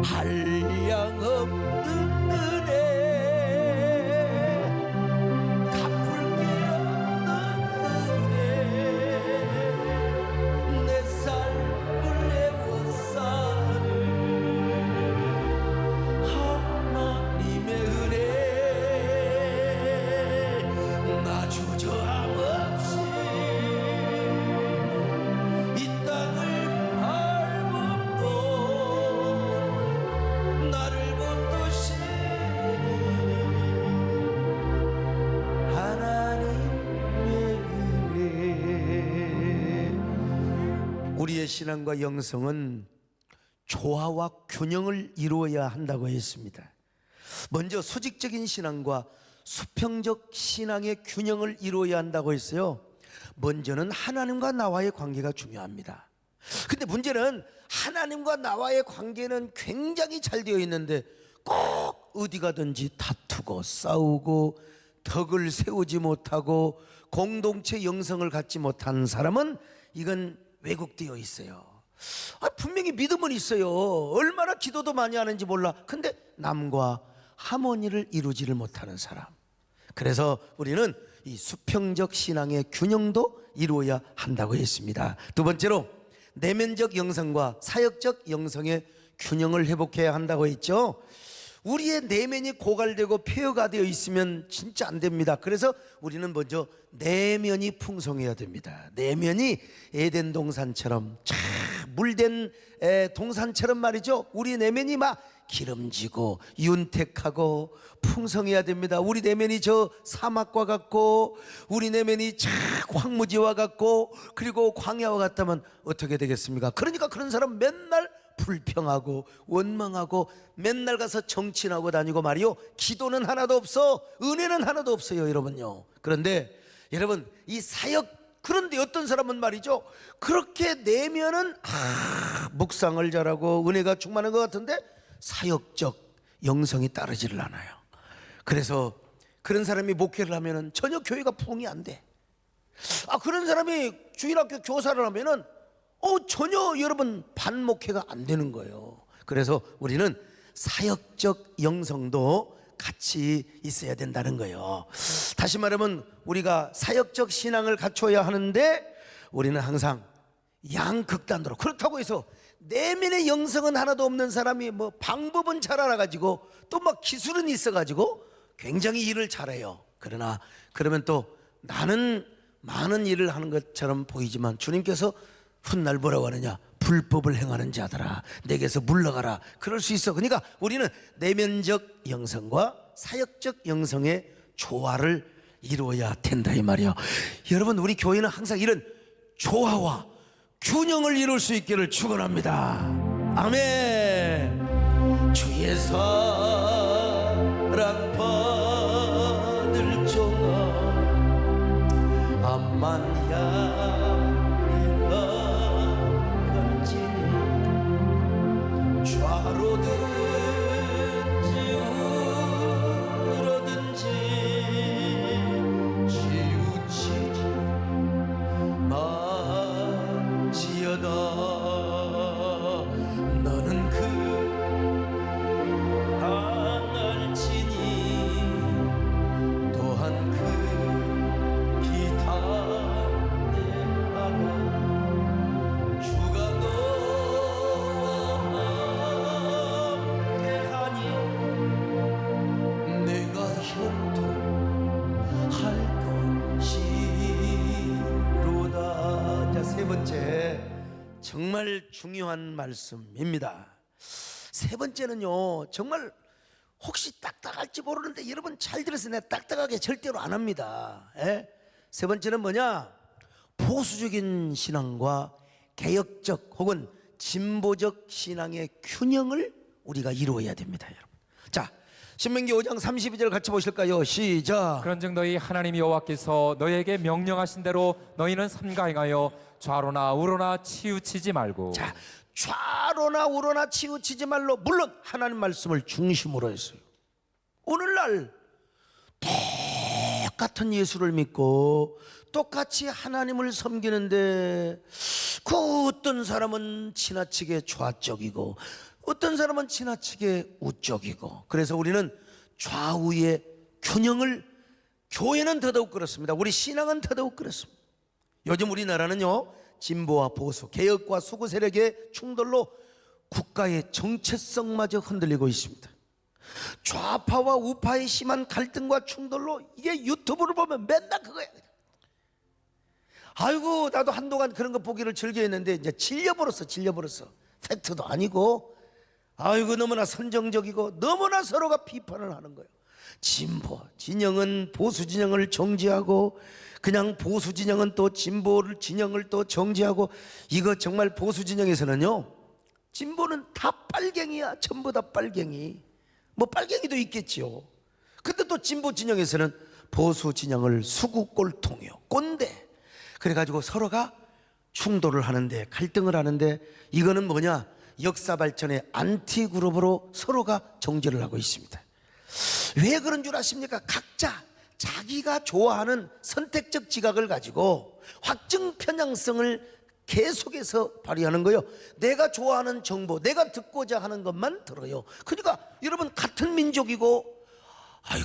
한량없는 은혜 갚을 길 없는 은혜 내 삶을 애워싸는 하나님의 은혜 나 주저함 없이 이 땅을 밟음도 나를 붙드시니 하나님의 은혜. 우리의 신앙과 영성은 조화와 균형을 이루어야 한다고 했습니다. 먼저 수직적인 신앙과 수평적 신앙의 균형을 이루어야 한다고 했어요. 먼저는 하나님과 나와의 관계가 중요합니다. 근데 문제는 하나님과 나와의 관계는 굉장히 잘 되어 있는데 꼭 어디 가든지 다투고 싸우고 덕을 세우지 못하고 공동체 영성을 갖지 못한 사람은 이건 왜곡되어 있어요. 분명히 믿음은 있어요. 얼마나 기도도 많이 하는지 몰라. 근데 남과 하모니를 이루지를 못하는 사람. 그래서 우리는 이 수평적 신앙의 균형도 이루어야 한다고 했습니다. 두 번째로 내면적 영성과 사역적 영성의 균형을 회복해야 한다고 했죠. 우리의 내면이 고갈되고 폐허가 되어 있으면 진짜 안 됩니다. 그래서 우리는 먼저 내면이 풍성해야 됩니다. 내면이 에덴 동산처럼 참 물된 동산처럼 말이죠. 우리 내면이 막 기름지고 윤택하고 풍성해야 됩니다. 우리 내면이 저 사막과 같고 우리 내면이 참 황무지와 같고 그리고 광야와 같다면 어떻게 되겠습니까? 그러니까 그런 사람 맨날 불평하고 원망하고 맨날 가서 정치하고 다니고 말이요, 기도는 하나도 없어, 은혜는 하나도 없어요 여러분요. 그런데 여러분 이 사역, 그런데 어떤 사람은 말이죠, 그렇게 내면은 묵상을 잘하고 은혜가 충만한 것 같은데 사역적 영성이 따르지를 않아요. 그래서 그런 사람이 목회를 하면은 전혀 교회가 부흥이 안 돼. 그런 사람이 주일학교 교사를 하면은 전혀 여러분 반목회가 안 되는 거예요. 그래서 우리는 사역적 영성도 같이 있어야 된다는 거예요. 다시 말하면 우리가 사역적 신앙을 갖춰야 하는데 우리는 항상 양극단으로, 그렇다고 해서 내면의 영성은 하나도 없는 사람이 뭐 방법은 잘 알아가지고 또 막 기술은 있어가지고 굉장히 일을 잘해요. 그러나 그러면 또 나는 많은 일을 하는 것처럼 보이지만 주님께서 훗날 뭐라고 하느냐, 불법을 행하는 자들아 내게서 물러가라, 그럴 수 있어. 그러니까 우리는 내면적 영성과 사역적 영성의 조화를 이루어야 된다 이 말이에요. 여러분 우리 교회는 항상 이런 조화와 균형을 이룰 수 있기를 축원합니다. 아멘. 주의 사랑 받을 종아 암만 향해 나갈지니 좌로든지 우로든지 치우치지 마지어다. 너는 그 하늘지니 또한 그 기타대하라. 주가 너와 함께하니 내가 형통할 것이로다. 자, 세 번째 정말 중요한 말씀입니다. 세 번째는요, 정말 혹시 딱딱할지 모르는데 여러분 잘 들으세요. 내가 딱딱하게 절대로 안 합니다. 세 번째는 뭐냐, 보수적인 신앙과 개혁적 혹은 진보적 신앙의 균형을 우리가 이루어야 됩니다 여러분. 자, 신명기 5장 32절 같이 보실까요? 시작. 그런즉 너희 하나님 여호와께서 너희에게 명령하신 대로 너희는 삼가 행하여 좌로나 우로나 치우치지 말고. 자, 좌로나 우로나 치우치지 말로, 물론 하나님 말씀을 중심으로 했어요. 오늘날 똑같은 예수를 믿고 똑같이 하나님을 섬기는데 그 어떤 사람은 지나치게 좌쪽이고 어떤 사람은 지나치게 우적이고, 그래서 우리는 좌우의 균형을, 교회는 더더욱 그렇습니다. 우리 신앙은 더더욱 그렇습니다. 요즘 우리나라는요, 진보와 보수, 개혁과 수구 세력의 충돌로 국가의 정체성마저 흔들리고 있습니다. 좌파와 우파의 심한 갈등과 충돌로, 이게 유튜브를 보면 맨날 그거야. 아이고, 나도 한동안 그런 거 보기를 즐겨했는데 이제 질려버렸어. 팩트도 아니고, 아이고, 너무나 선정적이고 너무나 서로가 비판을 하는 거예요. 진보 진영은 보수 진영을 정지하고, 그냥 보수 진영은 또 진보 진영을 또 정지하고. 이거 정말 보수 진영에서는요, 진보는 다 빨갱이야. 전부 다 빨갱이. 뭐 빨갱이도 있겠지요. 근데 또 진보 진영에서는 보수 진영을 수구꼴통이요, 꼰대. 그래가지고 서로가 충돌을 하는데, 갈등을 하는데, 이거는 뭐냐, 역사 발전의 안티 그룹으로 서로가 정죄를 하고 있습니다. 왜 그런 줄 아십니까? 각자 자기가 좋아하는 선택적 지각을 가지고 확증 편향성을 계속해서 발휘하는 거예요. 내가 좋아하는 정보, 내가 듣고자 하는 것만 들어요. 그러니까 여러분, 같은 민족이고,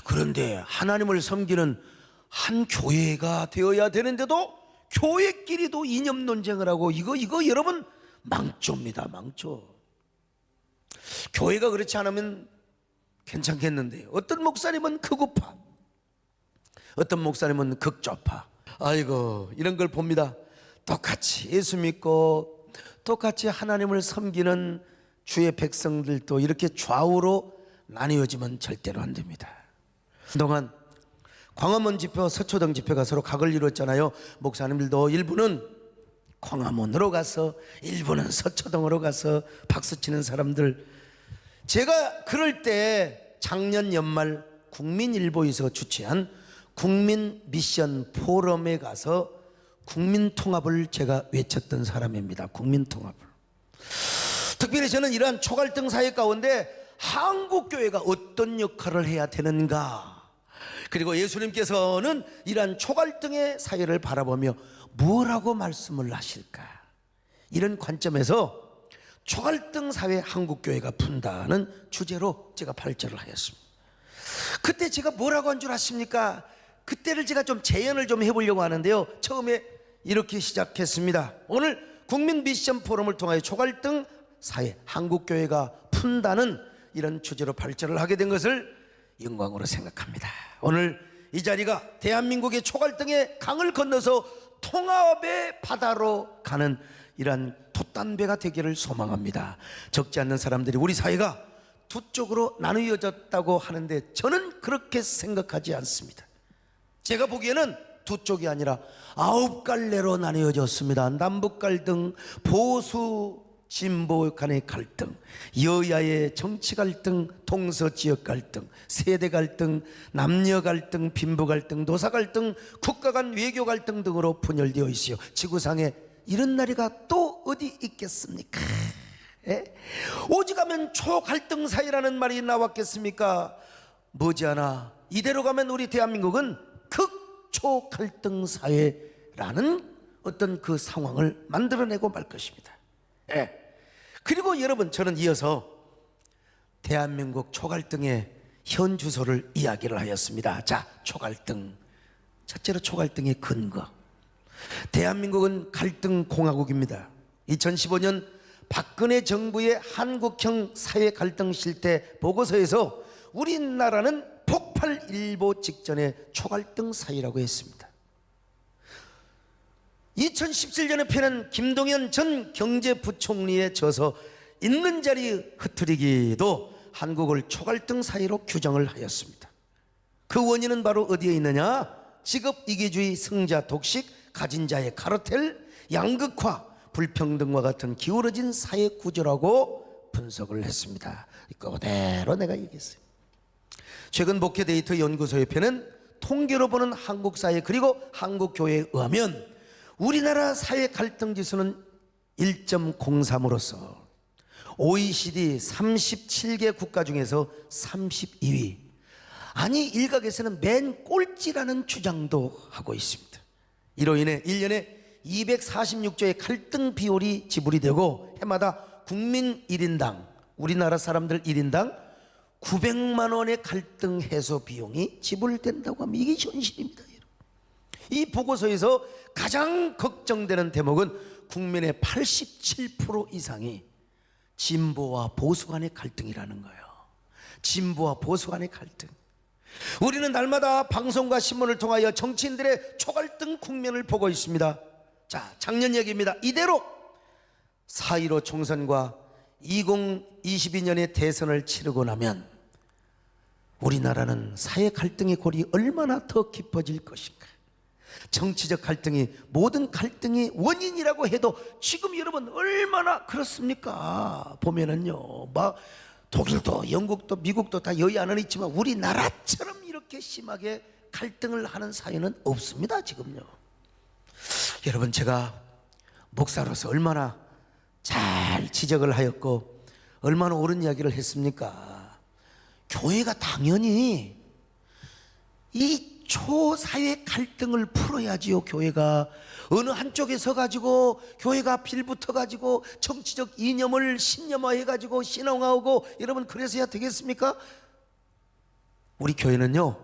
그런데 하나님을 섬기는 한 교회가 되어야 되는데도 교회끼리도 이념 논쟁을 하고, 이거 여러분 망조입니다. 망조. 교회가 그렇지 않으면 괜찮겠는데, 어떤 목사님은 극우파, 어떤 목사님은 극좌파. 이런 걸 봅니다. 똑같이 예수 믿고 똑같이 하나님을 섬기는 주의 백성들도 이렇게 좌우로 나뉘어지면 절대로 안 됩니다. 그동안 광화문 집회와 서초동 집회가 서로 각을 이뤘잖아요. 목사님들도 일부는 광화문으로 가서, 일부는 서초동으로 가서 박수치는 사람들. 제가 그럴 때 작년 연말 국민일보에서 주최한 국민 미션 포럼에 가서 국민통합을 제가 외쳤던 사람입니다. 국민통합을. 특별히 저는 이러한 초갈등 사회 가운데 한국교회가 어떤 역할을 해야 되는가, 그리고 예수님께서는 이러한 초갈등의 사회를 바라보며 뭐라고 말씀을 하실까, 이런 관점에서 초갈등 사회 한국교회가 푼다는 주제로 제가 발제를 하였습니다. 그때 제가 뭐라고 한 줄 아십니까? 그때를 제가 좀 재연을 좀 해보려고 하는데요, 처음에 이렇게 시작했습니다. 오늘 국민 미션 포럼을 통하여 초갈등 사회 한국교회가 푼다는 이런 주제로 발제를 하게 된 것을 영광으로 생각합니다. 오늘 이 자리가 대한민국의 초갈등의 강을 건너서 통합의 바다로 가는 이러한 돛단배가 되기를 소망합니다. 적지 않는 사람들이 우리 사회가 두 쪽으로 나누어졌다고 하는데, 저는 그렇게 생각하지 않습니다. 제가 보기에는 두 쪽이 아니라 9갈래로 나뉘어졌습니다. 남북 갈등, 보수 진보 간의 갈등, 여야의 정치 갈등, 동서지역 갈등, 세대 갈등, 남녀 갈등, 빈부 갈등, 노사 갈등, 국가 간 외교 갈등 등으로 분열되어 있어요. 지구상에 이런 나라가 또 어디 있겠습니까? 오직하면 초갈등 사회라는 말이 나왔겠습니까? 머지않아 이대로 가면 우리 대한민국은 극초갈등 사회라는 어떤 그 상황을 만들어내고 말 것입니다. 그리고 여러분, 저는 이어서 대한민국 초갈등의 현 주소를 이야기를 하였습니다. 자, 초갈등. 첫째로 초갈등의 근거. 대한민국은 갈등 공화국입니다. 2015년 박근혜 정부의 한국형 사회 갈등 실태 보고서에서 우리나라는 폭발일보 직전의 초갈등 사회라고 했습니다. 2017년에 펴낸 김동연 전 경제부총리의 저서 있는 자리 흐트리기도 한국을 초갈등 사회로 규정을 하였습니다. 그 원인은 바로 어디에 있느냐? 직업 이기주의, 승자 독식, 가진 자의 카르텔, 양극화, 불평등과 같은 기울어진 사회 구조라고 분석을 했습니다. 이거 그대로 내가 얘기했어요. 최근 목회 데이터 연구소에 펴낸 통계로 보는 한국 사회 그리고 한국 교회에 의하면 우리나라 사회 갈등 지수는 1.03으로서 OECD 37개 국가 중에서 32위, 아니 일각에서는 맨 꼴찌라는 주장도 하고 있습니다. 이로 인해 1년에 246조의 갈등 비율이 지불이 되고 해마다 국민 1인당 우리나라 사람들 1인당 900만 원의 갈등 해소 비용이 지불된다고 하면 이게 현실입니다. 이 보고서에서 가장 걱정되는 대목은 국민의 87% 이상이 진보와 보수 간의 갈등이라는 거예요. 진보와 보수 간의 갈등. 우리는 날마다 방송과 신문을 통하여 정치인들의 초갈등 국면을 보고 있습니다. 자, 작년 얘기입니다. 이대로 4.15 총선과 2022년의 대선을 치르고 나면 우리나라는 사회 갈등의 골이 얼마나 더 깊어질 것인가. 정치적 갈등이 모든 갈등의 원인이라고 해도 지금 여러분 얼마나 그렇습니까? 보면은요, 막 독일도 영국도 미국도 다 여야는 있지만 우리나라처럼 이렇게 심하게 갈등을 하는 사회는 없습니다. 지금요. 여러분, 제가 목사로서 얼마나 잘 지적을 하였고 얼마나 옳은 이야기를 했습니까? 교회가 당연히 이 초사회 갈등을 풀어야지요. 교회가 어느 한쪽에 서가지고 교회가 빌붙어가지고 정치적 이념을 신념화해가지고 신앙화하고 여러분 그래서야 되겠습니까? 우리 교회는요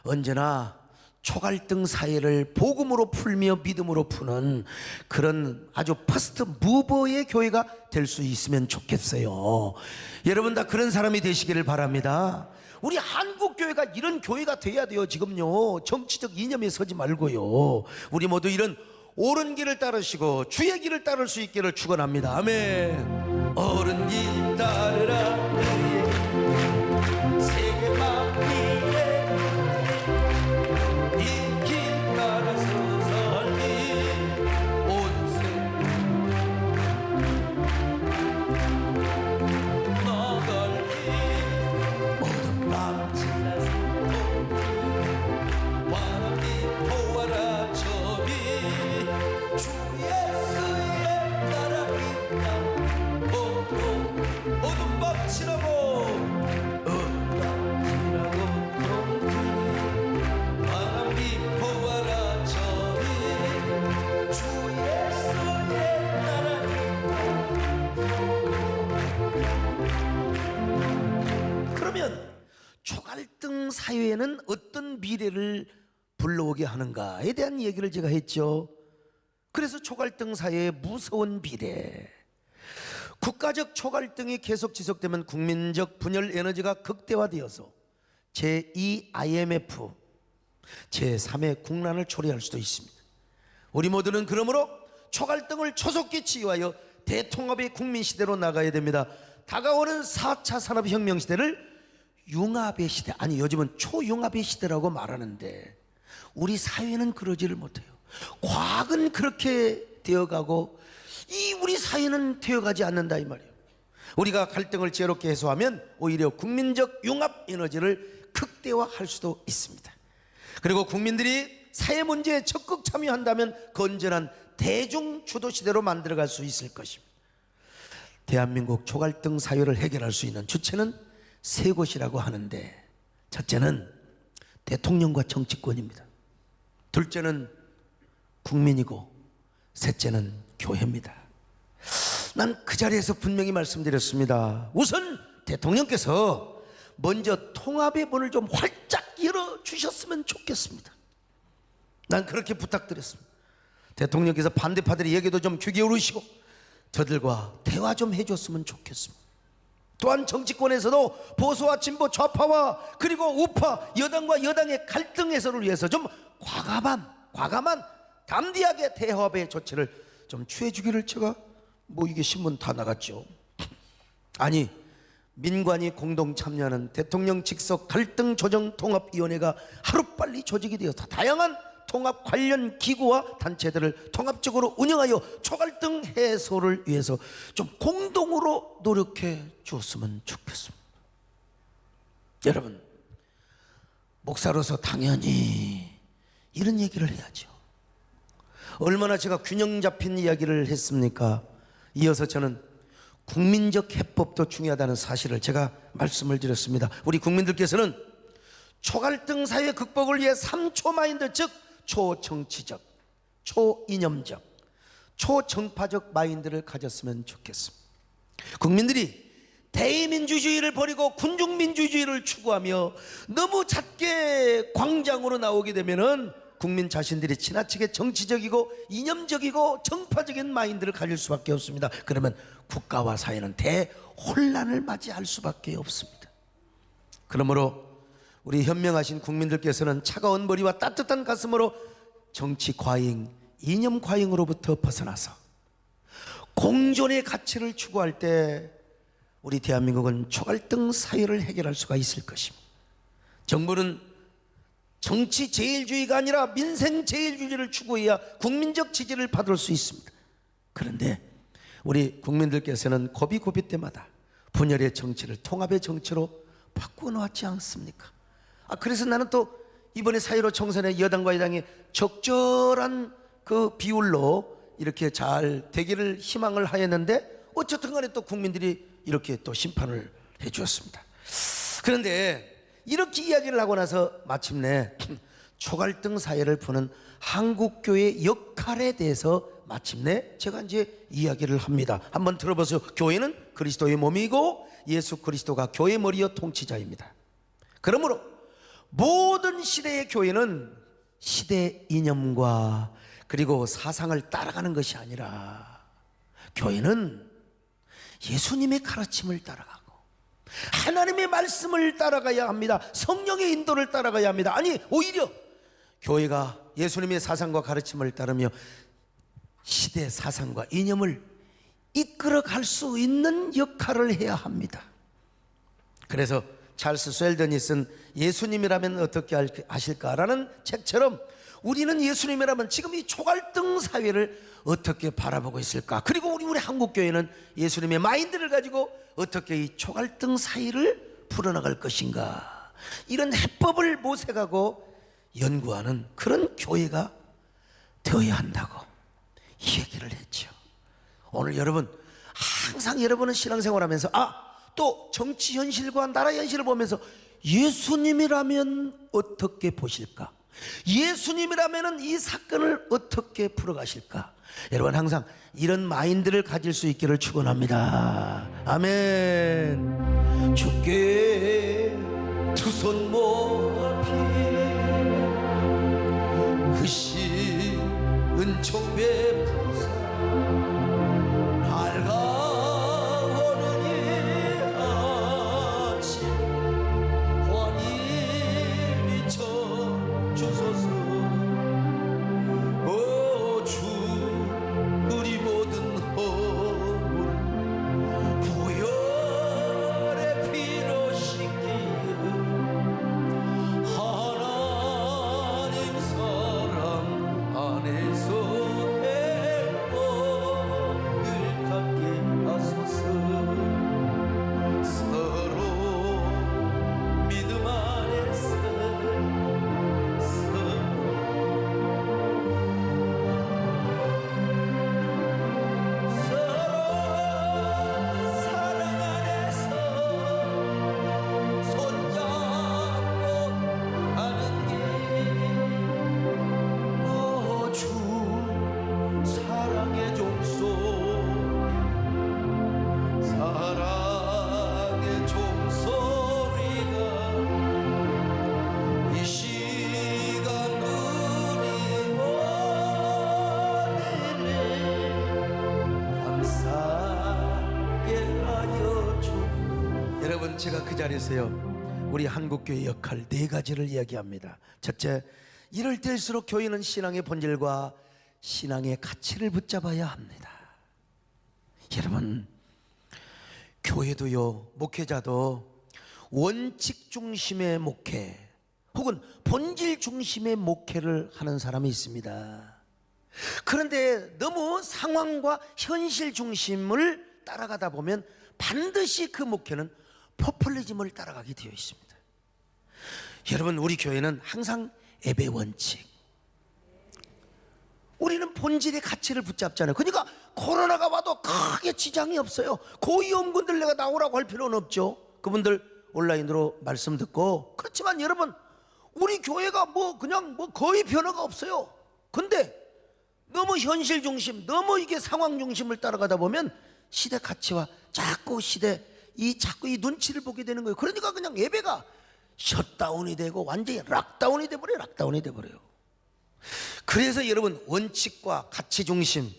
언제나 초갈등 사회를 복음으로 풀며 믿음으로 푸는 그런 아주 퍼스트 무버의 교회가 될 수 있으면 좋겠어요. 여러분 다 그런 사람이 되시기를 바랍니다. 우리 한국교회가 이런 교회가 돼야 돼요. 지금요 정치적 이념에 서지 말고요, 우리 모두 이런 옳은 길을 따르시고 주의 길을 따를 수 있기를 축원합니다. 아멘. 옳은 길 따르라 세계만 위에 이 길 따라서 살기 온세 나갈 길 모든 맘 지나서 바람이 보아라 저비 주 예수의 나라 있다 어둠 박치라고 바람이 보아라 저비 주 예수의 나라 있다. 그러면 초갈등 사회에는 어떤 미래를 불러오게 하는가에 대한 얘기를 제가 했죠. 그래서 초갈등 사회의 무서운 미래, 국가적 초갈등이 계속 지속되면 국민적 분열 에너지가 극대화되어서 제2 IMF, 제3의 국난을 초래할 수도 있습니다. 우리 모두는 그러므로 초갈등을 초속히 치유하여 대통합의 국민시대로 나가야 됩니다. 다가오는 4차 산업혁명 시대를 융합의 시대, 아니 요즘은 초융합의 시대라고 말하는데 우리 사회는 그러지를 못해요. 과학은 그렇게 되어가고 이 우리 사회는 되어가지 않는다 이 말이에요. 우리가 갈등을 지혜롭게 해소하면 오히려 국민적 융합 에너지를 극대화할 수도 있습니다. 그리고 국민들이 사회 문제에 적극 참여한다면 건전한 대중 주도 시대로 만들어갈 수 있을 것입니다. 대한민국 초갈등 사회를 해결할 수 있는 주체는 세 곳이라고 하는데, 첫째는 대통령과 정치권입니다. 둘째는 국민이고 셋째는 교회입니다. 난 그 자리에서 분명히 말씀드렸습니다. 우선 대통령께서 먼저 통합의 문을 좀 활짝 열어주셨으면 좋겠습니다. 난 그렇게 부탁드렸습니다. 대통령께서 반대파들의 얘기도 좀 귀 기울이시고 저들과 대화 좀 해줬으면 좋겠습니다. 또한 정치권에서도 보수와 진보, 좌파와 그리고 우파, 여당과 여당의 갈등 해소를 위해서 좀 과감한 담대하게 대화의 조치를 좀 취해주기를, 제가 이게 신문 다 나갔죠. 아니, 민관이 공동 참여하는 대통령 직속 갈등 조정 통합위원회가 하루빨리 조직이 되어서 다양한 통합 관련 기구와 단체들을 통합적으로 운영하여 초갈등 해소를 위해서 좀 공동으로 노력해 주었으면 좋겠습니다. 여러분, 목사로서 당연히 이런 얘기를 해야죠. 얼마나 제가 균형 잡힌 이야기를 했습니까? 이어서 저는 국민적 해법도 중요하다는 사실을 제가 말씀을 드렸습니다. 우리 국민들께서는 초갈등 사회 극복을 위해 3초 마인드, 즉 초정치적, 초이념적, 초정파적 마인드를 가졌으면 좋겠습니다. 국민들이 대의민주주의를 버리고 군중민주주의를 추구하며 너무 잦게 광장으로 나오게 되면은 국민 자신들이 지나치게 정치적이고 이념적이고 정파적인 마인드를 가질 수밖에 없습니다. 그러면 국가와 사회는 대혼란을 맞이할 수밖에 없습니다. 그러므로 우리 현명하신 국민들께서는 차가운 머리와 따뜻한 가슴으로 정치 과잉, 이념 과잉으로부터 벗어나서 공존의 가치를 추구할 때 우리 대한민국은 초갈등 사회를 해결할 수가 있을 것입니다. 정부는 정치 제일주의가 아니라 민생 제일주의를 추구해야 국민적 지지를 받을 수 있습니다. 그런데 우리 국민들께서는 고비고비 때마다 분열의 정치를 통합의 정치로 바꾸어 놓았지 않습니까? 그래서 나는 또 이번에 4.15 총선에 여당과 야당이 적절한 그 비율로 이렇게 잘 되기를 희망을 하였는데 어쨌든 간에 또 국민들이 이렇게 또 심판을 해 주었습니다. 그런데 이렇게 이야기를 하고 나서 마침내 초갈등 사회를 푸는 한국교회의 역할에 대해서 마침내 제가 이제 이야기를 합니다. 한번 들어보세요. 교회는 그리스도의 몸이고 예수 그리스도가 교회 머리여 통치자입니다. 그러므로 모든 시대의 교회는 시대 이념과 그리고 사상을 따라가는 것이 아니라 교회는 예수님의 가르침을 따라가고 하나님의 말씀을 따라가야 합니다. 성령의 인도를 따라가야 합니다. 아니 오히려 교회가 예수님의 사상과 가르침을 따르며 시대 사상과 이념을 이끌어갈 수 있는 역할을 해야 합니다. 그래서 찰스 셀던이 쓴 예수님이라면 어떻게 하실까라는 책처럼 우리는 예수님이라면 지금 이 초갈등 사회를 어떻게 바라보고 있을까? 그리고 우리 한국교회는 예수님의 마인드를 가지고 어떻게 이 초갈등 사회를 풀어나갈 것인가? 이런 해법을 모색하고 연구하는 그런 교회가 되어야 한다고 이 얘기를 했죠. 오늘 여러분 항상 여러분은 신앙생활하면서 또 정치 현실과 나라 현실을 보면서 예수님이라면 어떻게 보실까? 예수님이라면 이 사건을 어떻게 풀어가실까? 여러분 항상 이런 마인드를 가질 수 있기를 축원합니다. 아멘. 주께 두 손 모아 비네 크신 은총 베푸사 밝아오는 이 아침 환히 비춰 주소서. 오 주 우리 모든 허물 보혈의 피로 씻기어 하나님 사랑 안에서 행복을 갖게 하소서. 서로 믿음 안에서 사랑 안에서 손잡고 가는 길. 오 주 사랑의 종소리 사랑의 종소리가 이 시간 우리 모두를 감사하게 하여 주. 여러분 제가 그 자리에서요 우리 한국교회 역할 네 가지를 이야기합니다. 첫째, 이럴 때일수록 교회는 신앙의 본질과 신앙의 가치를 붙잡아야 합니다. 여러분 교회도요 목회자도 원칙 중심의 목회 혹은 본질 중심의 목회를 하는 사람이 있습니다. 그런데 너무 상황과 현실 중심을 따라가다 보면 반드시 그 목회는 포퓰리즘을 따라가게 되어 있습니다. 여러분 우리 교회는 항상 예배 원칙, 우리는 본질의 가치를 붙잡잖아요. 그러니까 코로나가 와도 크게 지장이 없어요. 고위험군들 내가 나오라고 할 필요는 없죠. 그분들 온라인으로 말씀 듣고. 그렇지만 여러분 우리 교회가 그냥 거의 변화가 없어요. 근데 너무 현실 중심, 너무 이게 상황 중심을 따라가다 보면 시대 가치와 자꾸 시대 이 자꾸 이 눈치를 보게 되는 거예요. 그러니까 그냥 예배가 셧다운이 되고 완전히 락다운이 돼버려요. 락다운이 돼버려요. 그래서 여러분, 원칙과 가치 중심,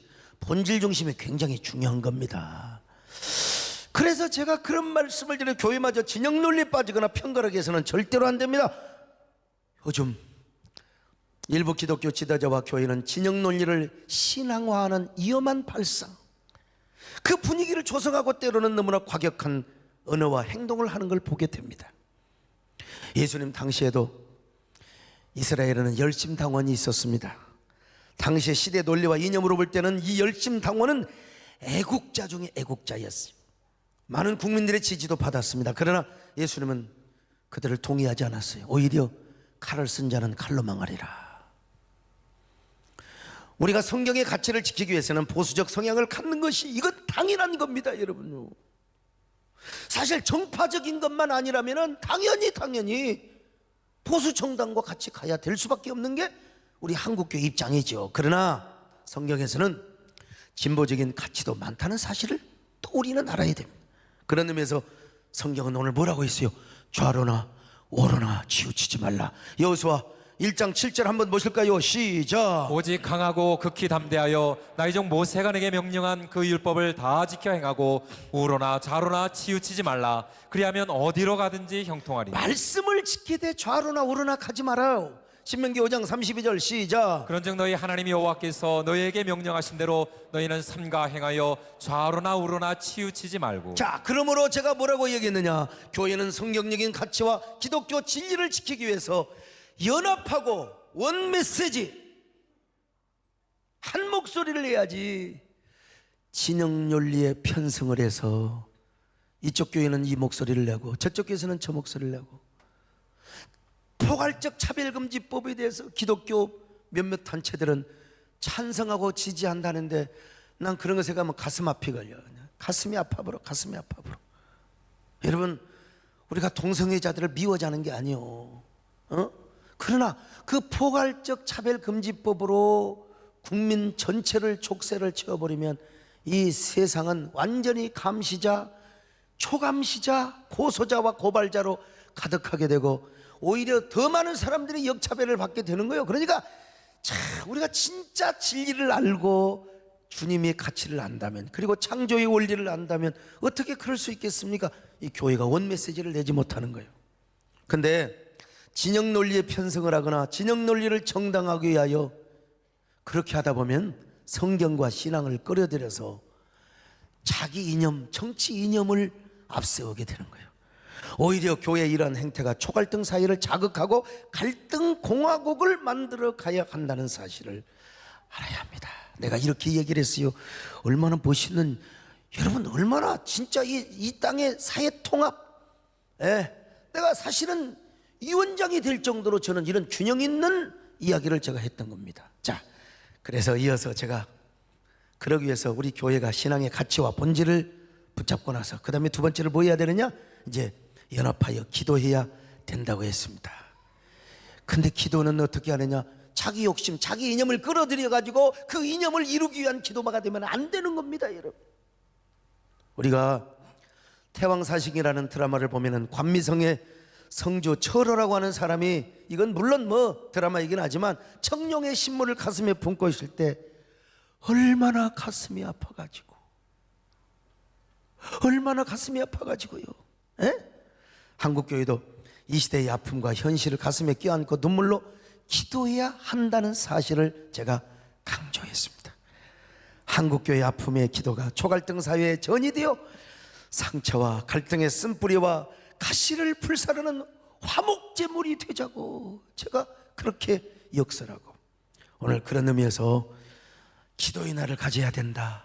본질 중심이 굉장히 중요한 겁니다. 그래서 제가 그런 말씀을 드려, 교회마저 진영 논리에 빠지거나 편가르기 해서는 절대로 안 됩니다. 요즘 일부 기독교 지도자와 교회는 진영 논리를 신앙화하는 위험한 발상, 그 분위기를 조성하고 때로는 너무나 과격한 언어와 행동을 하는 걸 보게 됩니다. 예수님 당시에도 이스라엘에는 열심당원이 있었습니다. 당시의 시대 논리와 이념으로 볼 때는 이 열심당원은 애국자 중에 애국자였어요. 많은 국민들의 지지도 받았습니다. 그러나 예수님은 그들을 동의하지 않았어요. 오히려 칼을 쓴 자는 칼로 망하리라. 우리가 성경의 가치를 지키기 위해서는 보수적 성향을 갖는 것이, 이건 당연한 겁니다, 여러분. 사실 정파적인 것만 아니라면 당연히 보수 정당과 같이 가야 될 수밖에 없는 게 우리 한국교회 입장이죠. 그러나 성경에서는 진보적인 가치도 많다는 사실을 또 우리는 알아야 됩니다. 그런 의미에서 성경은 오늘 뭐라고 했어요? 좌로나 우로나 치우치지 말라. 여호수아 1장 7절 한번 보실까요? 시작. 오직 강하고 극히 담대하여 나의 종 모세가 내게 명령한 그 율법을 다 지켜 행하고 우로나 좌로나 치우치지 말라. 그리하면 어디로 가든지 형통하리. 말씀을 지키되 좌로나 우로나 가지 말아요. 신명기 5장 32절 시작. 그런즉 너희 하나님 여호와께서 너희에게 명령하신 대로 너희는 삼가 행하여 좌로나 우로나 치우치지 말고. 자, 그러므로 제가 뭐라고 얘기했느냐? 교회는 성경적인 가치와 기독교 진리를 지키기 위해서 연합하고 원 메시지, 한 목소리를 내야지. 진영 논리에 편승을 해서 이쪽 교회는 이 목소리를 내고 저쪽 교회에서는 저 목소리를 내고, 포괄적 차별금지법에 대해서 기독교 몇몇 단체들은 찬성하고 지지한다는데 난 그런 것에 가면 가슴 아피 걸려요. 가슴이 아파버려. 가슴이 아파버려. 여러분, 우리가 동성애자들을 미워하자는 게 아니요. 그러나 그 포괄적 차별금지법으로 국민 전체를 족쇄를 채워버리면 이 세상은 완전히 감시자, 초감시자, 고소자와 고발자로 가득하게 되고 오히려 더 많은 사람들이 역차별을 받게 되는 거예요. 그러니까 우리가 진짜 진리를 알고 주님의 가치를 안다면, 그리고 창조의 원리를 안다면 어떻게 그럴 수 있겠습니까? 이 교회가 원 메시지를 내지 못하는 거예요. 근데 진영 논리에 편승을 하거나 진영 논리를 정당하기 위하여 그렇게 하다 보면 성경과 신앙을 끌어들여서 자기 이념, 정치 이념을 앞세우게 되는 거예요. 오히려 교회의 이러한 행태가 초갈등 사회를 자극하고 갈등 공화국을 만들어 가야 한다는 사실을 알아야 합니다. 내가 이렇게 얘기를 했어요. 얼마나 멋있는, 여러분 얼마나 진짜 이 땅의 사회 통합, 내가 사실은 위원장이 될 정도로 저는 이런 균형 있는 이야기를 제가 했던 겁니다. 자, 그래서 이어서 제가 그러기 위해서 우리 교회가 신앙의 가치와 본질을 붙잡고 나서 그 다음에 두 번째를 뭐 해야 되느냐? 이제 연합하여 기도해야 된다고 했습니다. 근데 기도는 어떻게 하느냐? 자기 욕심, 자기 이념을 끌어들여 가지고 그 이념을 이루기 위한 기도가 되면 안 되는 겁니다, 여러분. 우리가 태왕사식이라는 드라마를 보면은 관미성의 성주 철호라고 하는 사람이, 이건 물론 뭐 드라마이긴 하지만 청룡의 신문을 가슴에 품고 있을 때 얼마나 가슴이 아파가지고, 얼마나 가슴이 아파가지고요. 한국교회도 이 시대의 아픔과 현실을 가슴에 껴안고 눈물로 기도해야 한다는 사실을 제가 강조했습니다. 한국교회의 아픔의 기도가 초갈등 사회에 전이 되어 상처와 갈등의 쓴뿌리와 가시를 불사르는 화목제물이 되자고 제가 그렇게 역설하고, 오늘 그런 의미에서 기도의 날을 가져야 된다,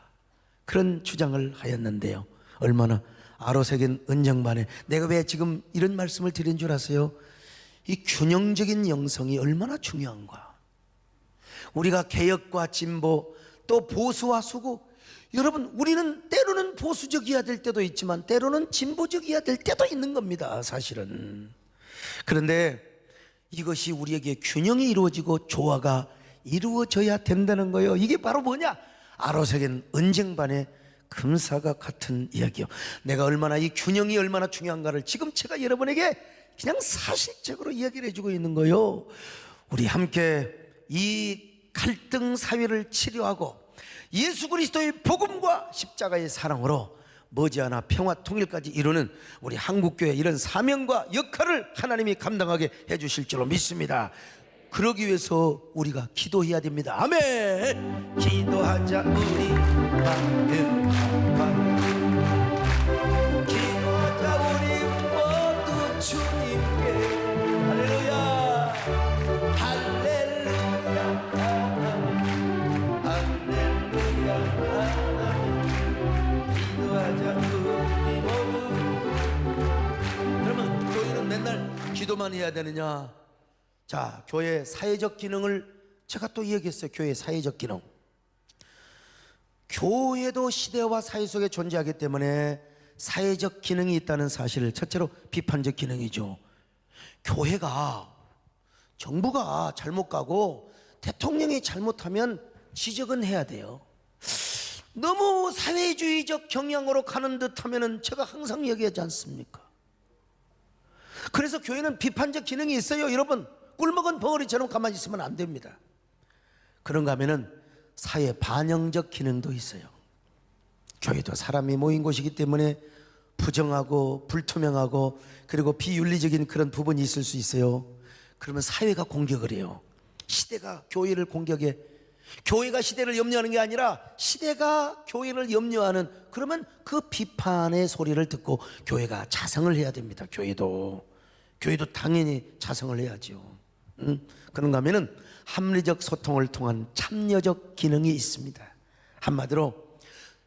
그런 주장을 하였는데요. 얼마나 아로새긴 은정반에 내가 왜 지금 이런 말씀을 드린 줄 아세요? 이 균형적인 영성이 얼마나 중요한가. 우리가 개혁과 진보, 또 보수와 수구, 여러분 우리는 때로는 보수적이어야 될 때도 있지만 때로는 진보적이어야 될 때도 있는 겁니다, 사실은. 그런데 이것이 우리에게 균형이 이루어지고 조화가 이루어져야 된다는 거예요. 이게 바로 뭐냐? 아로새긴 은쟁반의 금사가 같은 이야기요. 내가 얼마나 이 균형이 얼마나 중요한가를 지금 제가 여러분에게 그냥 사실적으로 이야기를 해주고 있는 거요. 우리 함께 이 갈등 사회를 치료하고 예수 그리스도의 복음과 십자가의 사랑으로 머지않아 평화 통일까지 이루는 우리 한국교회 이런 사명과 역할을 하나님이 감당하게 해주실 줄로 믿습니다. 그러기 위해서 우리가 기도해야 됩니다. 아멘. 기도하자 우리 마음 기도하자 우리 모두 주님께 할렐루야 할렐루야 할렐루야 기도하자 우리 모두. 그러면 교회는 맨날 기도만 해야 되느냐? 자, 교회 사회적 기능을 제가 또 얘기했어요. 교회 사회적 기능. 교회도 시대와 사회 속에 존재하기 때문에 사회적 기능이 있다는 사실을 첫째로 비판적 기능이죠. 교회가 정부가 잘못 가고 대통령이 잘못하면 지적은 해야 돼요. 너무 사회주의적 경향으로 가는 듯 하면은 제가 항상 얘기하지 않습니까? 그래서 교회는 비판적 기능이 있어요. 여러분, 꿀먹은 벙어리처럼 가만히 있으면 안 됩니다. 그런가 하면은 사회 반영적 기능도 있어요. 교회도 사람이 모인 곳이기 때문에 부정하고 불투명하고 그리고 비윤리적인 그런 부분이 있을 수 있어요. 그러면 사회가 공격을 해요. 시대가 교회를 공격해. 교회가 시대를 염려하는 게 아니라 시대가 교회를 염려하는, 그러면 그 비판의 소리를 듣고 교회가 자성을 해야 됩니다. 교회도 당연히 자성을 해야죠. 그런가 하면은 합리적 소통을 통한 참여적 기능이 있습니다. 한마디로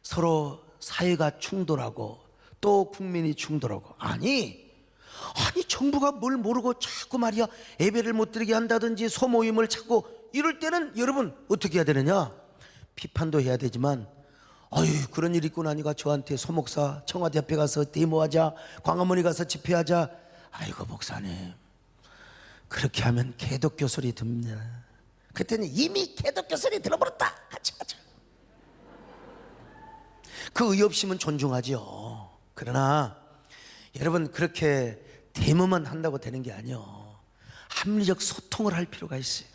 서로 사회가 충돌하고 또 국민이 충돌하고 아니 정부가 뭘 모르고 자꾸 말이야 예배를 못 드리게 한다든지 소모임을 찾고 이럴 때는 여러분 어떻게 해야 되느냐? 비판도 해야 되지만 아유 그런 일 있고 나니까 저한테 소목사 청와대 앞에 가서 데모하자, 광화문에 가서 집회하자. 아이고 목사님 그렇게 하면 개독교 소리 듭니다. 그때는 이미 개독교 소리 들어버렸다. 같이 하자. 그 의협심은 존중하죠. 그러나 여러분 그렇게 데모만 한다고 되는 게 아니요. 합리적 소통을 할 필요가 있어요.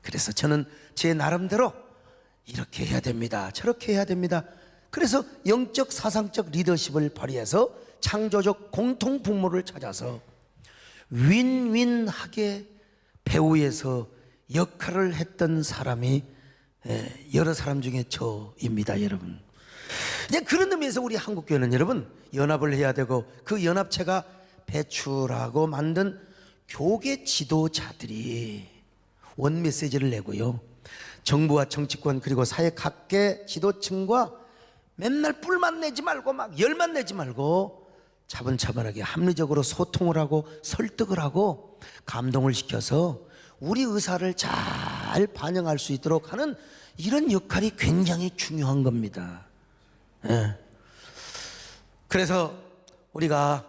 그래서 저는 제 나름대로 이렇게 해야 됩니다. 저렇게 해야 됩니다. 그래서 영적 사상적 리더십을 발휘해서 창조적 공통 분모를 찾아서 윈윈하게 배후에서 역할을 했던 사람이 여러 사람 중에 저입니다, 여러분. 이제 그런 의미에서 우리 한국교회는 여러분 연합을 해야 되고 그 연합체가 배출하고 만든 교계 지도자들이 원 메시지를 내고요. 정부와 정치권 그리고 사회 각계 지도층과 맨날 뿔만 내지 말고 막 열만 내지 말고 차분차분하게 합리적으로 소통을 하고 설득을 하고 감동을 시켜서 우리 의사를 잘 반영할 수 있도록 하는 이런 역할이 굉장히 중요한 겁니다. 그래서 우리가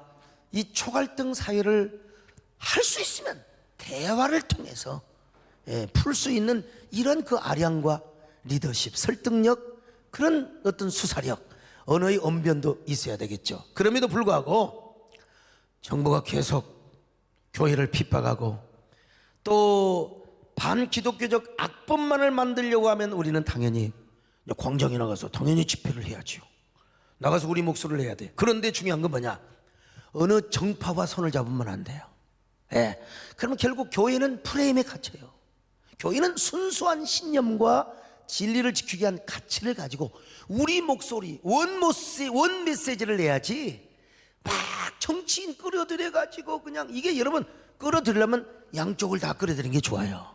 이 초갈등 사회를 할 수 있으면 대화를 통해서 풀 수 있는 이런 그 아량과 리더십, 설득력, 그런 어떤 수사력, 언어의 언변도 있어야 되겠죠. 그럼에도 불구하고 정부가 계속 교회를 핍박하고 또 반기독교적 악법만을 만들려고 하면 우리는 당연히 광장에 나가서 당연히 집회를 해야죠. 나가서 우리 목소리를 해야 돼. 그런데 중요한 건 뭐냐? 어느 정파와 손을 잡으면 안 돼요. 그러면 결국 교회는 프레임에 갇혀요. 교회는 순수한 신념과 진리를 지키기 위한 가치를 가지고 우리 목소리, 원 메시지를 내야지 막 정치인 끌어들여가지고 그냥 이게 여러분 끌어들이려면 양쪽을 다 끌어들이는 게 좋아요.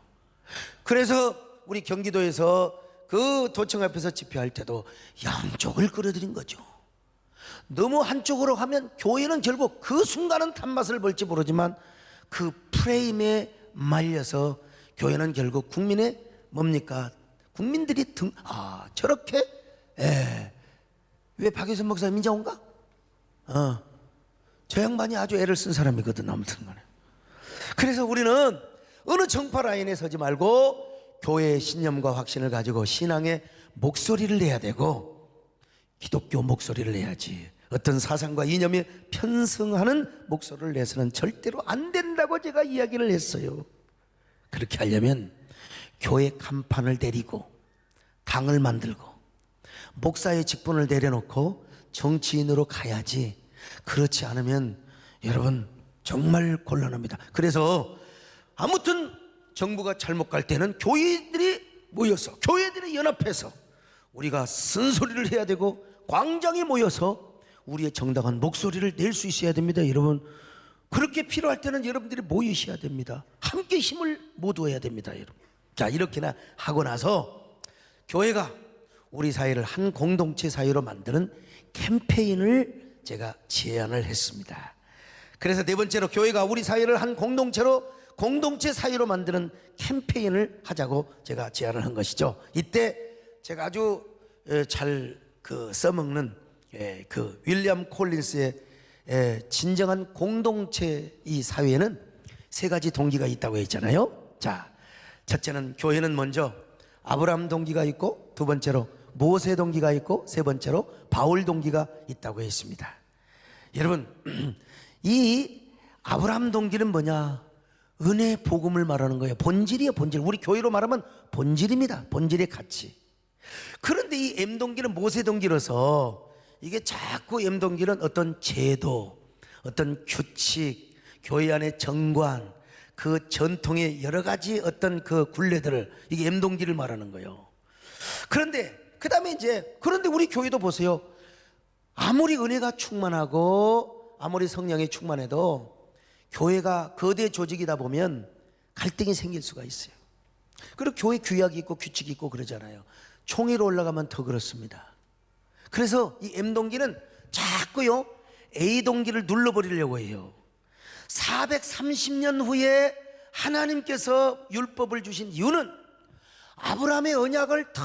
그래서 우리 경기도에서 그 도청 앞에서 집회할 때도 양쪽을 끌어들인 거죠. 너무 한쪽으로 하면 교회는 결국 그 순간은 탄맛을 볼지 모르지만 그 프레임에 말려서 교회는 결국 국민의 뭡니까? 국민들이 저렇게? 왜 박유선 목사님 인자 온가? 저 양반이 아주 애를 쓴 사람이거든. 아무튼 간에. 그래서 우리는 어느 정파 라인에 서지 말고 교회의 신념과 확신을 가지고 신앙의 목소리를 내야 되고 기독교 목소리를 내야지. 어떤 사상과 이념에 편승하는 목소리를 내서는 절대로 안 된다고 제가 이야기를 했어요. 그렇게 하려면 교회 간판을 내리고 당을 만들고 목사의 직분을 내려놓고 정치인으로 가야지. 그렇지 않으면 여러분 정말 곤란합니다. 그래서 아무튼 정부가 잘못 갈 때는 교회들이 모여서, 교회들이 연합해서 우리가 쓴소리를 해야 되고 광장에 모여서 우리의 정당한 목소리를 낼 수 있어야 됩니다. 여러분, 그렇게 필요할 때는 여러분들이 모이셔야 됩니다. 함께 힘을 모두해야 됩니다. 여러분. 자, 이렇게나 하고 나서 교회가 우리 사회를 한 공동체 사회로 만드는 캠페인을 제가 제안을 했습니다. 그래서 네 번째로 교회가 우리 사회를 한 공동체 사회로 만드는 캠페인을 하자고 제가 제안을 한 것이죠. 이때 제가 아주 잘 써먹는 그 윌리엄 콜린스의 진정한 공동체 이 사회에는 세 가지 동기가 있다고 했잖아요. 자, 첫째는 교회는 먼저 아브라함 동기가 있고, 두 번째로 모세 동기가 있고, 세 번째로 바울 동기가 있다고 했습니다. 여러분, 이 아브라함 동기는 뭐냐? 은혜 복음을 말하는 거예요. 본질이에요, 본질. 우리 교회로 말하면 본질입니다. 본질의 가치. 그런데 이 M 동기는 모세 동기로서 이게 자꾸 M 동기는 어떤 제도, 어떤 규칙, 교회 안의 정관, 그 전통의 여러 가지 어떤 그 굴레들을, 이게 M 동기를 말하는 거예요. 그런데 그런데 우리 교회도 보세요. 아무리 은혜가 충만하고 아무리 성령이 충만해도 교회가 거대 조직이다 보면 갈등이 생길 수가 있어요. 그리고 교회 규약이 있고 규칙이 있고 그러잖아요. 총회로 올라가면 더 그렇습니다. 그래서 이 M 동기는 자꾸요 A 동기를 눌러버리려고 해요. 430년 후에 하나님께서 율법을 주신 이유는 아브라함의 언약을 다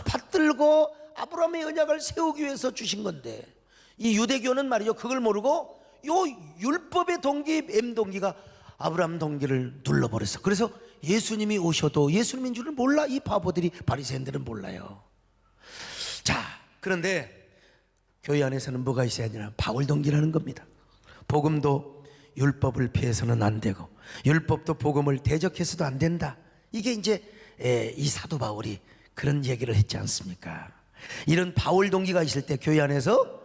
받들고 아브라함의 언약을 세우기 위해서 주신 건데, 이 유대교는 말이죠, 그걸 모르고 요 율법의 동기 M 동기가 아브라함 동기를 눌러버렸어. 그래서 예수님이 오셔도 예수님인 줄을 몰라. 이 바보들이, 바리새인들은 몰라요. 자, 그런데 교회 안에서는 뭐가 있어야 되나? 바울 동기라는 겁니다. 복음도 율법을 피해서는 안 되고 율법도 복음을 대적해서도 안 된다. 이게 이제 이 사도 바울이 그런 얘기를 했지 않습니까? 이런 바울 동기가 있을 때 교회 안에서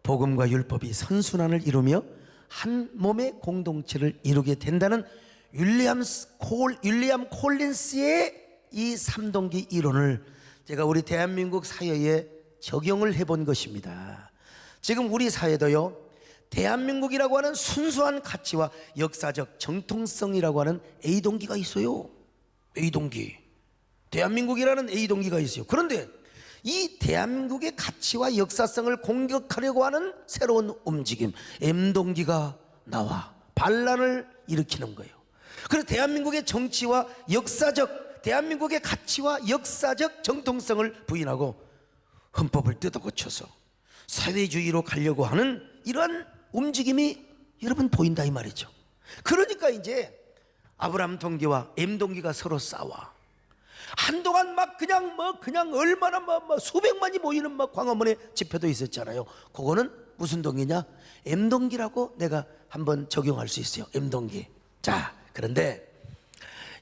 복음과 율법이 선순환을 이루며 한 몸의 공동체를 이루게 된다는 윌리엄 콜린스의 이 3동기 이론을 제가 우리 대한민국 사회에 적용을 해본 것입니다. 지금 우리 사회도요, 대한민국이라고 하는 순수한 가치와 역사적 정통성이라고 하는 A동기가 있어요. A동기. 대한민국이라는 A동기가 있어요. 그런데 이 대한민국의 가치와 역사성을 공격하려고 하는 새로운 움직임, M동기가 나와 반란을 일으키는 거예요. 그래서 대한민국의 정치와 대한민국의 가치와 역사적 정통성을 부인하고 헌법을 뜯어고쳐서 사회주의로 가려고 하는 이런 움직임이 여러분 보인다 이 말이죠. 그러니까 이제 아브라함 동기와 M 동기가 서로 싸워. 한동안 그냥 얼마나 수백만이 모이는 광화문에 집회도 있었잖아요. 그거는 무슨 동기냐? M 동기라고 내가 한번 적용할 수 있어요. M 동기. 자, 그런데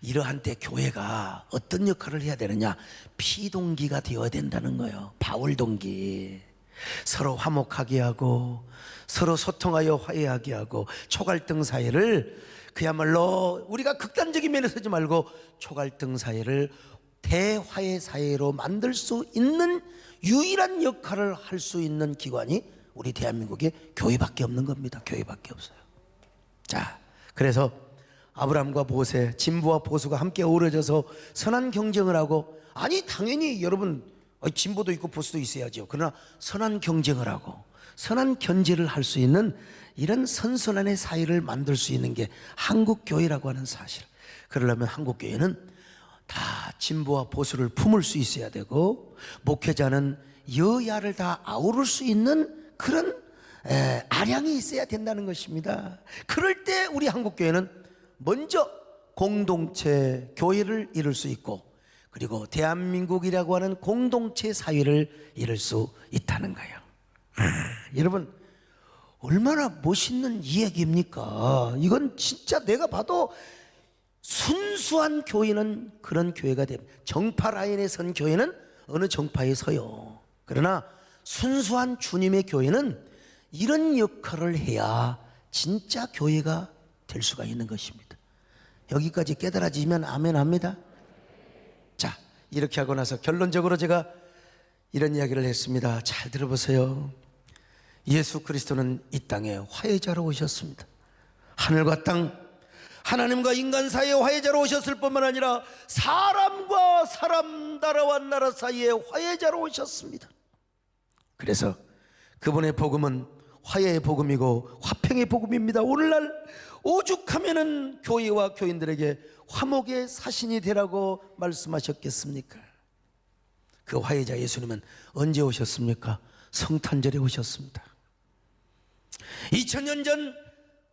이러한 때 교회가 어떤 역할을 해야 되느냐? P 동기가 되어야 된다는 거예요. 바울 동기. 서로 화목하게 하고 서로 소통하여 화해하게 하고 초갈등 사회를 그야말로 우리가 극단적인 면에 서지 말고 초갈등 사회를 대화의 사회로 만들 수 있는 유일한 역할을 할 수 있는 기관이 우리 대한민국의 교회밖에 없는 겁니다. 교회밖에 없어요. 자, 그래서 아브라함과 모세, 진보와 보수가 함께 어우러져서 선한 경쟁을 하고, 아니 당연히 여러분 진보도 있고 보수도 있어야죠. 그러나 선한 경쟁을 하고 선한 견제를 할 수 있는 이런 선선한의 사회를 만들 수 있는 게 한국교회라고 하는 사실. 그러려면 한국교회는 다 진보와 보수를 품을 수 있어야 되고, 목회자는 여야를 다 아우를 수 있는 그런 아량이 있어야 된다는 것입니다. 그럴 때 우리 한국교회는 먼저 공동체 교회를 이룰 수 있고, 그리고 대한민국이라고 하는 공동체 사회를 이룰 수 있다는 거예요. 여러분, 얼마나 멋있는 이야기입니까? 이건 진짜 내가 봐도 순수한 교회는 그런 교회가 됩니다. 정파 라인에 선 교회는 어느 정파에 서요. 그러나 순수한 주님의 교회는 이런 역할을 해야 진짜 교회가 될 수가 있는 것입니다. 여기까지 깨달아지면 아멘 합니다. 자, 이렇게 하고 나서 결론적으로 제가 이런 이야기를 했습니다. 잘 들어보세요. 예수 그리스도는 이 땅에 화해자로 오셨습니다. 하늘과 땅, 하나님과 인간 사이에 화해자로 오셨을 뿐만 아니라 사람과 사람, 나라와 나라 사이에 화해자로 오셨습니다. 그래서 그분의 복음은 화해의 복음이고 화평의 복음입니다. 오늘날 오죽하면은 교회와 교인들에게 화목의 사신이 되라고 말씀하셨겠습니까? 그 화해자 예수님은 언제 오셨습니까? 성탄절에 오셨습니다. 2000년 전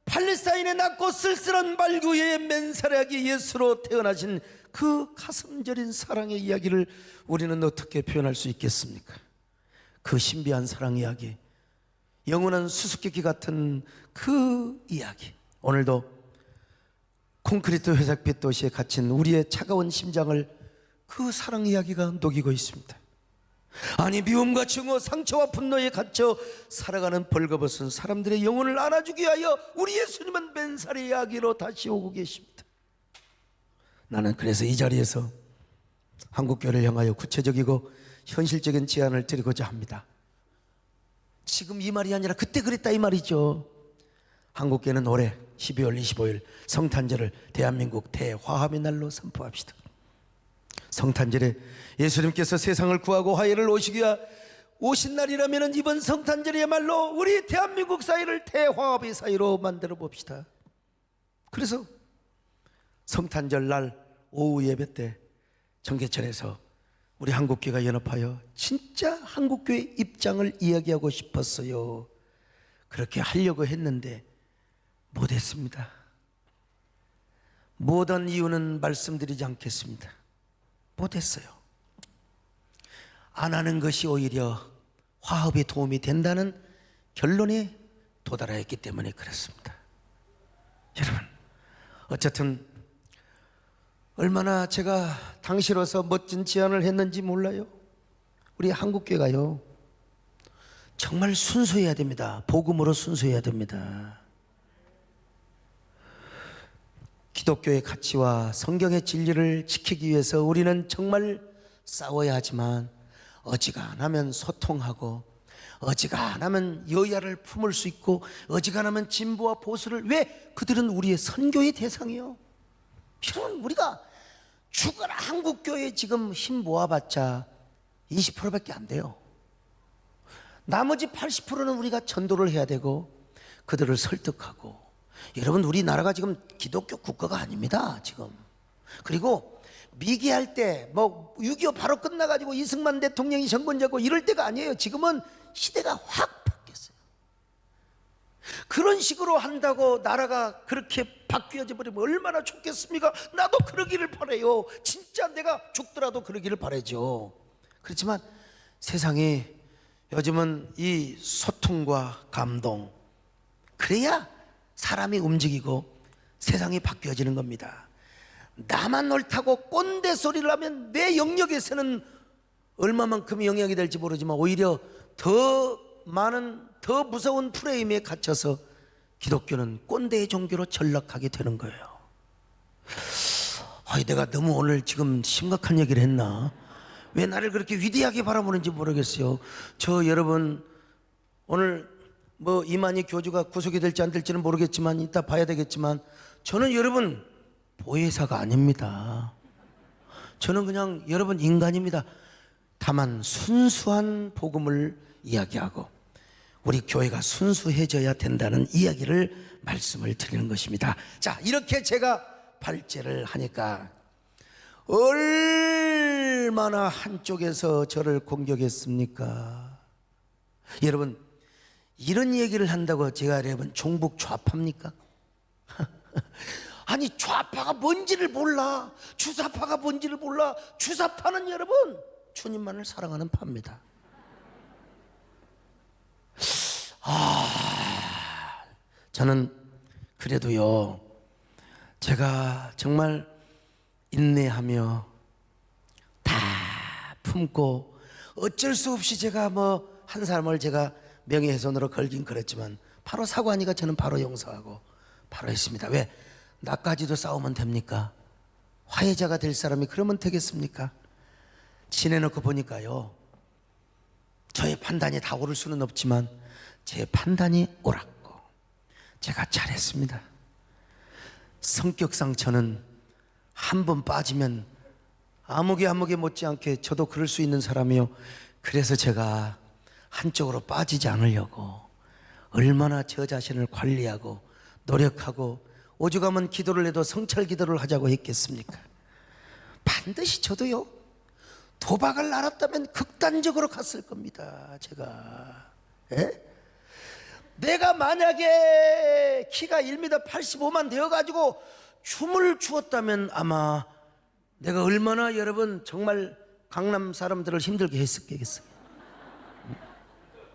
팔레스타인에 낮고 쓸쓸한 말구의 맨살아기 예수로 태어나신 그 가슴 저린 사랑의 이야기를 우리는 어떻게 표현할 수 있겠습니까? 그 신비한 사랑 이야기, 영원한 수수께끼 같은 그 이야기, 오늘도 콘크리트 회색빛 도시에 갇힌 우리의 차가운 심장을 그 사랑 이야기가 녹이고 있습니다. 아니, 미움과 증오, 상처와 분노에 갇혀 살아가는 벌거벗은 사람들의 영혼을 안아주기 위하여 우리 예수님은 맨살의 이야기로 다시 오고 계십니다. 나는 그래서 이 자리에서 한국교회를 향하여 구체적이고 현실적인 제안을 드리고자 합니다. 지금 이 말이 아니라 그때 그랬다 이 말이죠. 한국교회는 올해 12월 25일 성탄절을 대한민국 대화합의 날로 선포합시다. 성탄절에 예수님께서 세상을 구하고 화해를 오시기 위해 오신 날이라면 이번 성탄절이야말로 우리 대한민국 사회를 대화합의 사회로 만들어 봅시다. 그래서 성탄절 날 오후 예배 때 청계천에서 우리 한국교회가 연합하여 진짜 한국교회 입장을 이야기하고 싶었어요. 그렇게 하려고 했는데 못했습니다. 못한 이유는 말씀드리지 않겠습니다. 못했어요. 안 하는 것이 오히려 화합에 도움이 된다는 결론에 도달하였기 때문에 그렇습니다. 여러분, 어쨌든 얼마나 제가 당시로서 멋진 제안을 했는지 몰라요. 우리 한국교회가요 정말 순수해야 됩니다. 복음으로 순수해야 됩니다. 기독교의 가치와 성경의 진리를 지키기 위해서 우리는 정말 싸워야 하지만 어지간하면 소통하고 어지간하면 여야를 품을 수 있고 어지간하면 진보와 보수를, 왜? 그들은 우리의 선교의 대상이에요. 여러분, 우리가 죽어라 한국교회 지금 힘 모아봤자 20%밖에 안 돼요. 나머지 80%는 우리가 전도를 해야 되고 그들을 설득하고. 여러분, 우리나라가 지금 기독교 국가가 아닙니다 지금. 그리고 미개할 때 뭐 6.25 바로 끝나가지고 이승만 대통령이 정권 잡고 이럴 때가 아니에요. 지금은 시대가 확 바뀌었어요. 그런 식으로 한다고 나라가 그렇게 바뀌어져 버리면 얼마나 좋겠습니까? 나도 그러기를 바라요. 진짜 내가 죽더라도 그러기를 바라죠. 그렇지만 세상이 요즘은 이 소통과 감동, 그래야 사람이 움직이고 세상이 바뀌어지는 겁니다. 나만 옳다고 꼰대 소리를 하면 내 영역에서는 얼마만큼 영향이 될지 모르지만 오히려 더 많은, 더 무서운 프레임에 갇혀서 기독교는 꼰대의 종교로 전락하게 되는 거예요. 내가 너무 오늘 지금 심각한 얘기를 했나? 왜 나를 그렇게 위대하게 바라보는지 모르겠어요. 저 여러분, 오늘 뭐 이만희 교주가 구속이 될지 안 될지는 모르겠지만 이따 봐야 되겠지만 저는 여러분 보혜사가 아닙니다. 저는 그냥 여러분 인간입니다. 다만 순수한 복음을 이야기하고 우리 교회가 순수해져야 된다는 이야기를 말씀을 드리는 것입니다. 자, 이렇게 제가 발제를 하니까 얼마나 한쪽에서 저를 공격했습니까? 여러분, 이런 얘기를 한다고 제가 여러분 종북 좌파입니까? 아니 좌파가 뭔지를 몰라. 주사파가 뭔지를 몰라. 주사파는 여러분 주님만을 사랑하는 파입니다. 저는 그래도요, 제가 정말 인내하며 다 품고 어쩔 수 없이 제가 뭐 한 사람을 제가 명예훼손으로 걸긴 그랬지만 바로 사과하니까 저는 바로 용서하고 바로 했습니다. 왜? 나까지도 싸우면 됩니까? 화해자가 될 사람이 그러면 되겠습니까? 지내놓고 보니까요, 저의 판단이 다 옳을 수는 없지만 제 판단이 옳았고 제가 잘했습니다. 성격상 저는 한 번 빠지면 아무개 못지않게 저도 그럴 수 있는 사람이요. 그래서 제가 한쪽으로 빠지지 않으려고 얼마나 저 자신을 관리하고 노력하고 오죽하면 기도를 해도 성찰 기도를 하자고 했겠습니까? 반드시 저도요, 도박을 알았다면 극단적으로 갔을 겁니다. 제가 내가 만약에 키가 1m 85만 되어가지고 춤을 추었다면 아마 내가 얼마나 여러분 정말 강남 사람들을 힘들게 했겠어요.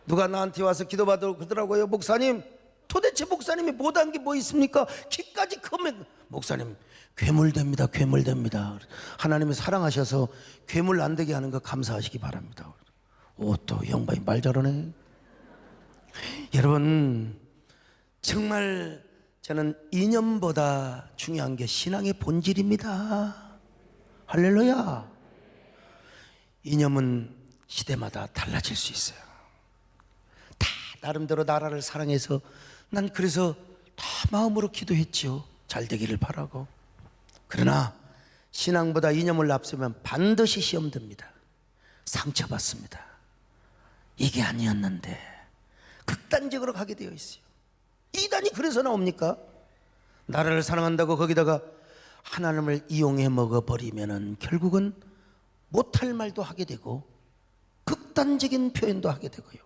누가 나한테 와서 기도받으러 그러더라고요. 목사님, 도대체 목사님이 못한 게 뭐 있습니까? 키까지 크면 목사님 괴물됩니다. 괴물됩니다. 하나님이 사랑하셔서 괴물 안 되게 하는 거 감사하시기 바랍니다. 오, 또 영방이 말 잘하네. 여러분, 정말 저는 이념보다 중요한 게 신앙의 본질입니다. 할렐루야. 이념은 시대마다 달라질 수 있어요. 다 나름대로 나라를 사랑해서 난 그래서 다 마음으로 기도했지요. 잘 되기를 바라고. 그러나 신앙보다 이념을 앞세우면 반드시 시험 듭니다. 상처받습니다. 이게 아니었는데 극단적으로 가게 되어 있어요. 이단이 그래서 나옵니까? 나라를 사랑한다고 거기다가 하나님을 이용해 먹어버리면은 결국은 못할 말도 하게 되고 극단적인 표현도 하게 되고요.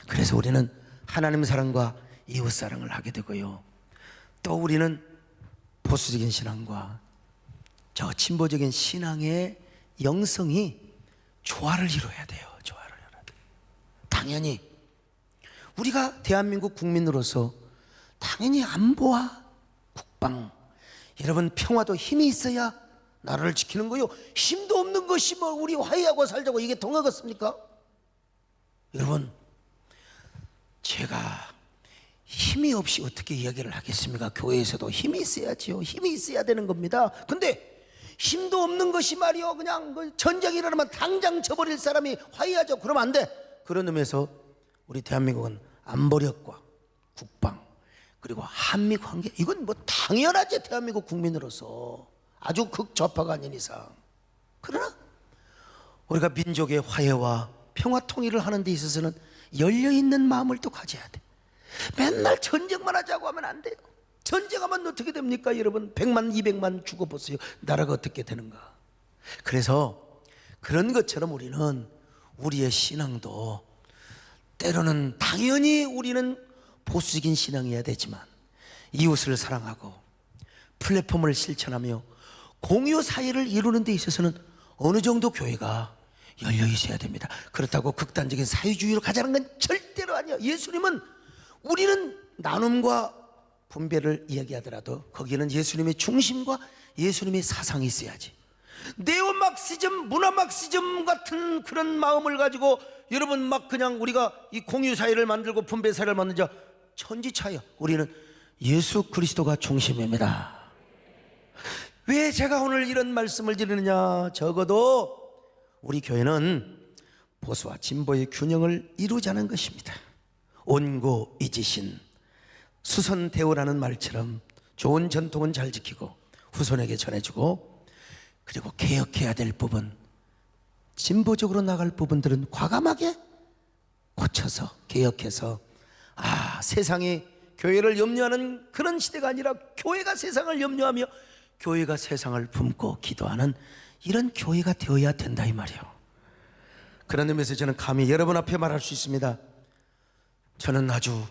그래서 우리는 하나님 사랑과 이웃 사랑을 하게 되고요. 또 우리는 보수적인 신앙과 저 진보적인 신앙의 영성이 조화를 이루어야 돼요. 조화를 이루어야 돼요. 당연히 우리가 대한민국 국민으로서 당연히 안보와 국방, 여러분 평화도 힘이 있어야 나라를 지키는 거요. 힘도 없는 것이 뭐 우리 화해하고 살자고 이게 통하겠습니까? 여러분, 제가 힘이 없이 어떻게 이야기를 하겠습니까? 교회에서도 힘이 있어야지요. 힘이 있어야 되는 겁니다. 근데 힘도 없는 것이 말이요, 그냥 전쟁이 일어나면 당장 져버릴 사람이 화해하죠. 그러면 안 돼. 그런 의미에서 우리 대한민국은 안보력과 국방 그리고 한미 관계, 이건 뭐 당연하지. 대한민국 국민으로서 아주 극좌파가 아닌 이상. 그러나 우리가 민족의 화해와 평화 통일을 하는 데 있어서는 열려있는 마음을 또 가져야 돼. 맨날 전쟁만 하자고 하면 안 돼요. 전쟁하면 어떻게 됩니까? 여러분 100만 200만 죽어보세요. 나라가 어떻게 되는가. 그래서 그런 것처럼 우리는 우리의 신앙도 때로는 당연히 우리는 보수적인 신앙이어야 되지만 이웃을 사랑하고 플랫폼을 실천하며 공유 사회를 이루는 데 있어서는 어느 정도 교회가 열려 있어야 됩니다. 그렇다고 극단적인 사회주의로 가자는 건 절대로 아니에요. 예수님은, 우리는 나눔과 분배를 이야기하더라도 거기는 예수님의 중심과 예수님의 사상이 있어야지. 네오막시즘, 문화막시즘 같은 그런 마음을 가지고 여러분 막 그냥 우리가 이 공유사회를 만들고 분배사회를 만들자, 천지차이야. 우리는 예수 그리스도가 중심입니다. 왜 제가 오늘 이런 말씀을 드리느냐? 적어도 우리 교회는 보수와 진보의 균형을 이루자는 것입니다. 온고이지신 수선대오라는 말처럼 좋은 전통은 잘 지키고 후손에게 전해주고, 그리고 개혁해야 될 부분, 진보적으로 나갈 부분들은 과감하게 고쳐서 개혁해서, 세상이 교회를 염려하는 그런 시대가 아니라 교회가 세상을 염려하며 교회가 세상을 품고 기도하는 이런 교회가 되어야 된다 이 말이에요. 그런 의미에서 저는 감히 여러분 앞에 말할 수 있습니다. 저는 아주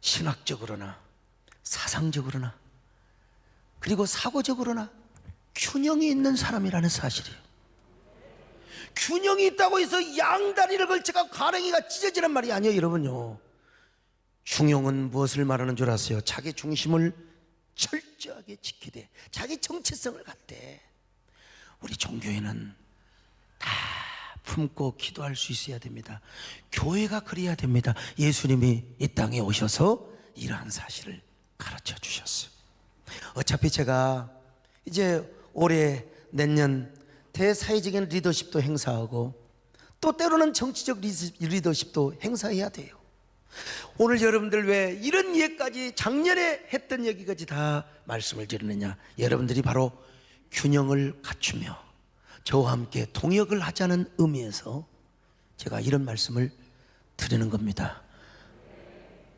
신학적으로나 사상적으로나 그리고 사고적으로나 균형이 있는 사람이라는 사실이에요. 균형이 있다고 해서 양다리를 걸쳐가 가랭이가 찢어지는 말이 아니에요, 여러분요. 중용은 무엇을 말하는 줄 아세요? 자기 중심을 철저하게 지키되 자기 정체성을 갖되. 우리 종교에는 다 품고 기도할 수 있어야 됩니다. 교회가 그래야 됩니다. 예수님이 이 땅에 오셔서 이러한 사실을 가르쳐 주셨어요. 어차피 제가 이제 올해 내년 대사회적인 리더십도 행사하고 또 때로는 정치적 리더십도 행사해야 돼요. 오늘 여러분들 왜 이런 얘기까지 작년에 했던 얘기까지 다 말씀을 드리느냐? 여러분들이 바로 균형을 갖추며 저와 함께 동역을 하자는 의미에서 제가 이런 말씀을 드리는 겁니다.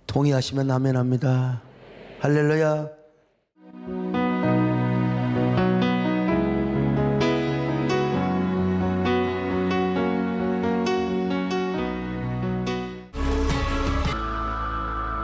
동의하시면 아멘합니다. 할렐루야.